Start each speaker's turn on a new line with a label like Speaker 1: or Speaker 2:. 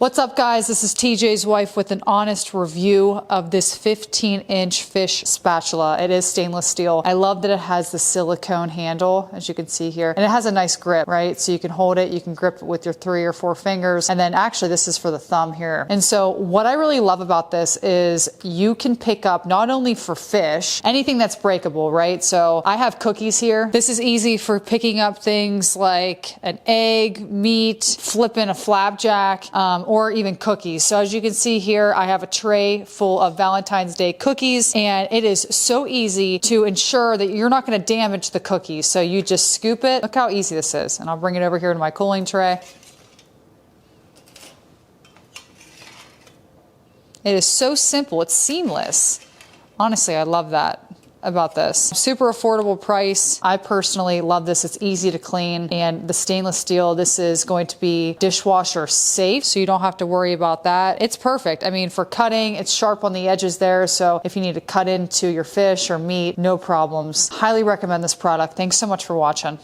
Speaker 1: What's up, guys? This is TJ's wife with an honest review of this 15-inch fish spatula. It is stainless steel. I love that it has the silicone handle, as you can see here, and it has a nice grip, right? So you can hold it, you can grip it with your 3 or 4 fingers, and then actually this is for the thumb here. And so what I really love about this is you can pick up not only for fish, anything that's breakable, right? So I have cookies here. This is easy for picking up things like an egg, meat, flipping a flapjack, or even cookies. So as you can see here, I have a tray full of Valentine's Day cookies, and it is so easy to ensure that you're not going to damage the cookies. So you just scoop it. Look how easy this is. And I'll bring it over here to my cooling tray. It is so simple. It's seamless. Honestly, I love that about this. Super affordable price. I personally love this. It's easy to clean, and the stainless steel, this is going to be dishwasher safe, so you don't have to worry about that. It's perfect. I mean, for cutting, it's sharp on the edges there, so if you need to cut into your fish or meat, no problems. Highly recommend this product. Thanks so much for watching.